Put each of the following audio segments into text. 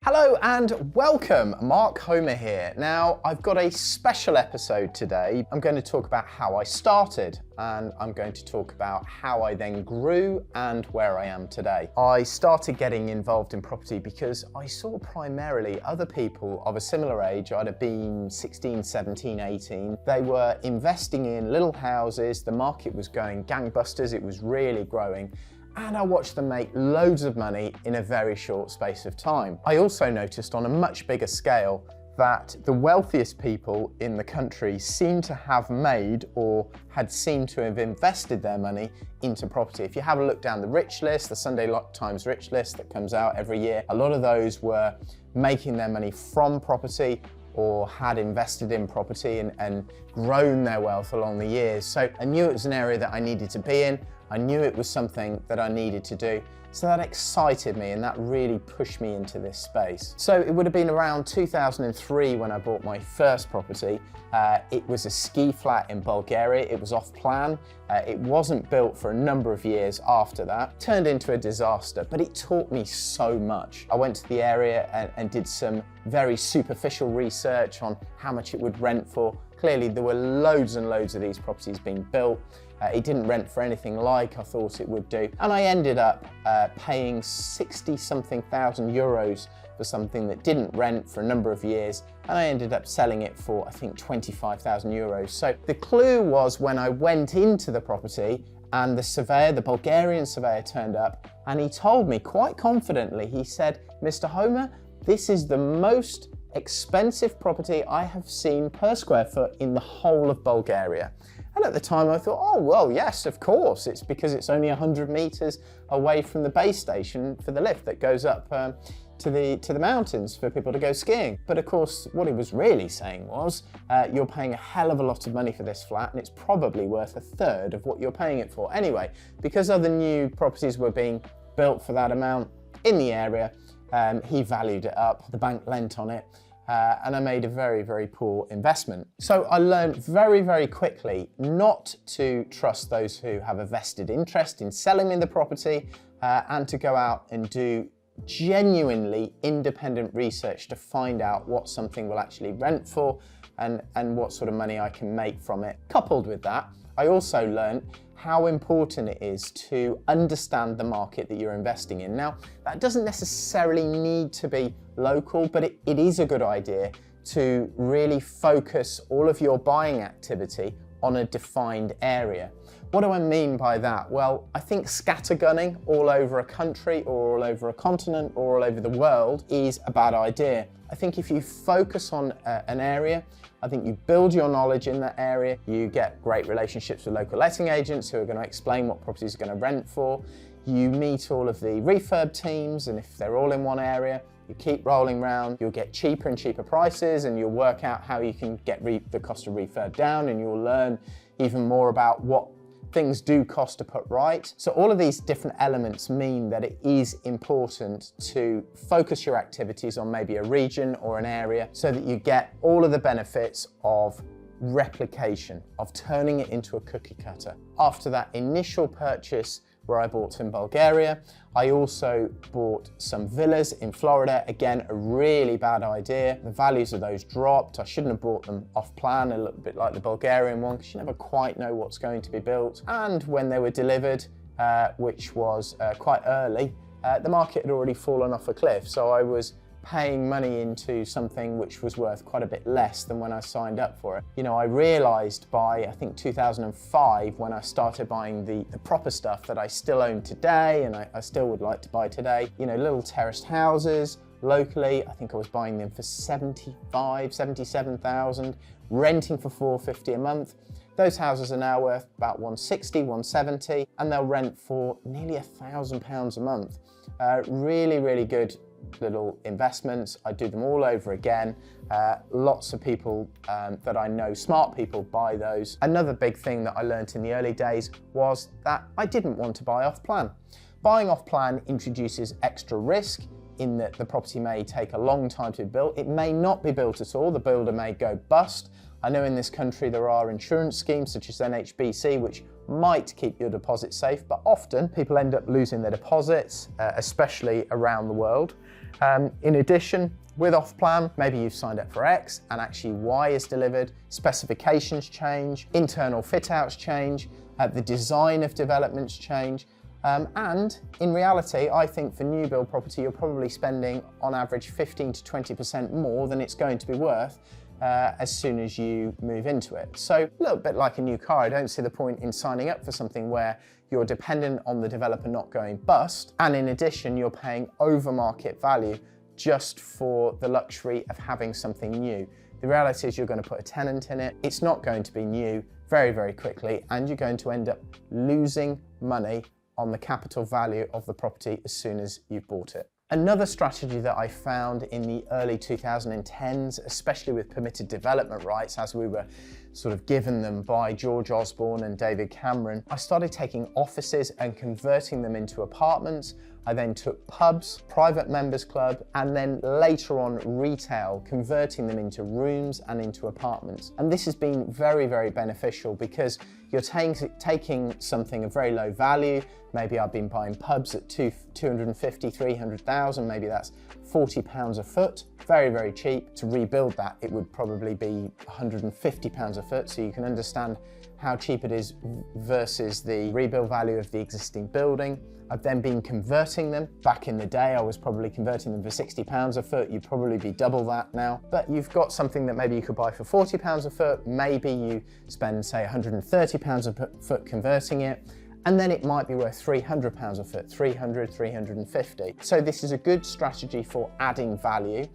Hello and welcome, Mark Homer here. Now, I've got a special episode today. I'm going to talk about how I started, and I'm going to talk about how I then grew and where I am today. I started getting involved in property because I saw primarily other people of a similar age. I'd have been 16, 17, 18. They were investing in little houses. The market was going gangbusters. It was really growing. And I watched them make loads of money in a very short space of time. I also noticed on a much bigger scale that the wealthiest people in the country seemed to have made or had seemed to have invested their money into property. If you have a look down the rich list, the Sunday Times rich list that comes out every year, a lot of those were making their money from property or had invested in property and grown their wealth along the years. So I knew it was an area that I needed to be in. I knew it was something that I needed to do. So that excited me and that really pushed me into this space. So it would have been around 2003 when I bought my first property. It was a ski flat in Bulgaria. It was off plan. It wasn't built for a number of years after that. Turned into a disaster, but it taught me so much. I went to the area and did some very superficial research on how much it would rent for. Clearly there were loads and loads of these properties being built. It didn't rent for anything like I thought it would do. And I ended up paying 60-something thousand euros for something that didn't rent for a number of years. And I ended up selling it for, I think, 25,000 euros. So the clue was when I went into the property and the surveyor, the Bulgarian surveyor, turned up and he told me quite confidently, he said, "Mr. Homer, this is the most expensive property I have seen per square foot in the whole of Bulgaria." And at the time I thought, oh, well, yes, of course. It's because it's only 100 meters away from the base station for the lift that goes up to the mountains for people to go skiing. But of course, what he was really saying was, you're paying a hell of a lot of money for this flat and it's probably worth a third of what you're paying it for. Anyway, because other new properties were being built for that amount in the area, he valued it up, the bank lent on it, and I made a very, very poor investment. So I learned very, very quickly not to trust those who have a vested interest in selling me the property and to go out and do genuinely independent research to find out what something will actually rent for and what sort of money I can make from it. Coupled with that, I also learned how important it is to understand the market that you're investing in. Now, that doesn't necessarily need to be local, but it is a good idea to really focus all of your buying activity on a defined area. What do I mean by that? Well, I think scattergunning all over a country or all over a continent or all over the world is a bad idea. I think if you focus on an area, I think you build your knowledge in that area, you get great relationships with local letting agents who are going to explain what properties are going to rent for, you meet all of the refurb teams, and if they're all in one area, you keep rolling around, you'll get cheaper and cheaper prices and you'll work out how you can get the cost of refurb down, and you'll learn even more about what things do cost to put right. So all of these different elements mean that it is important to focus your activities on maybe a region or an area so that you get all of the benefits of replication, of turning it into a cookie cutter. After that initial purchase where I bought in Bulgaria, I also bought some villas in Florida. Again, a really bad idea. The values of those dropped. I shouldn't have bought them off plan, a little bit like the Bulgarian one, because you never quite know what's going to be built. And when they were delivered, which was quite early, the market had already fallen off a cliff. So I was paying money into something which was worth quite a bit less than when I signed up for it. You know, I realized by, I think, 2005, when I started buying the proper stuff that I still own today and I still would like to buy today, you know, little terraced houses locally. I think I was buying them for 77,000, renting for 450 a month. Those houses are now worth about 160, 170, and they'll rent for nearly £1,000 a month. Really, really good little investments. I do them all over again. Lots of people that I know, smart people, buy those. Another big thing that I learned in the early days was that I didn't want to buy off plan. Buying off plan introduces extra risk in that the property may take a long time to be built. It may not be built at all. The builder may go bust. I know in this country there are insurance schemes such as NHBC which might keep your deposit safe, but often people end up losing their deposits, especially around the world. In addition, with off-plan, maybe you've signed up for X and actually Y is delivered, specifications change, internal fit-outs change, the design of developments change. And in reality, I think for new build property, you're probably spending on average 15 to 20% more than it's going to be worth as soon as you move into it. So a little bit like a new car, I don't see the point in signing up for something where you're dependent on the developer not going bust. And in addition, you're paying over market value just for the luxury of having something new. The reality is you're going to put a tenant in it. It's not going to be new very, very quickly, and you're going to end up losing money on the capital value of the property as soon as you've bought it. Another strategy that I found in the early 2010s, especially with permitted development rights, as we were sort of given them by George Osborne and David Cameron, I started taking offices and converting them into apartments. I then took pubs, private members club, and then later on retail, converting them into rooms and into apartments. And this has been very, very beneficial because you're taking something of very low value. Maybe I've been buying pubs at 250, 300,000, maybe that's £40 a foot. Very, very cheap. To rebuild that, it would probably be £150 a foot. So you can understand how cheap it is versus the rebuild value of the existing building. I've then been converting them. Back in the day, I was probably converting them for £60 a foot. You'd probably be double that now. But you've got something that maybe you could buy for £40 a foot. Maybe you spend, say, £130 a foot converting it. And then it might be worth £300 a foot, 300, 350. So this is a good strategy for adding value.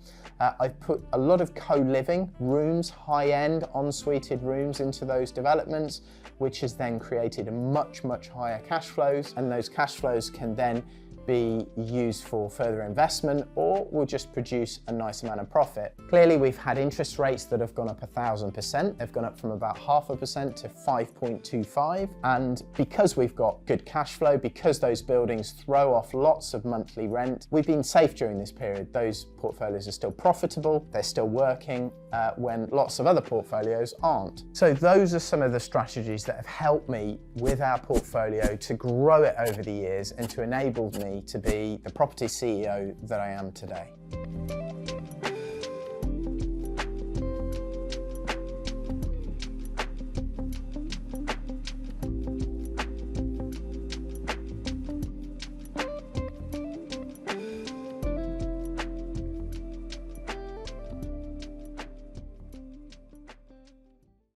I've put a lot of co-living rooms, high-end en-suited rooms into those developments, which has then created much, much higher cash flows. And those cash flows can then be used for further investment or will just produce a nice amount of profit. Clearly, we've had interest rates that have gone up 1,000%. They've gone up from about 0.5% to 5.25. And because we've got good cash flow, because those buildings throw off lots of monthly rent, we've been safe during this period. Those portfolios are still profitable, they're still working when lots of other portfolios aren't. So those are some of the strategies that have helped me with our portfolio to grow it over the years and to enable me to be the property CEO that I am today.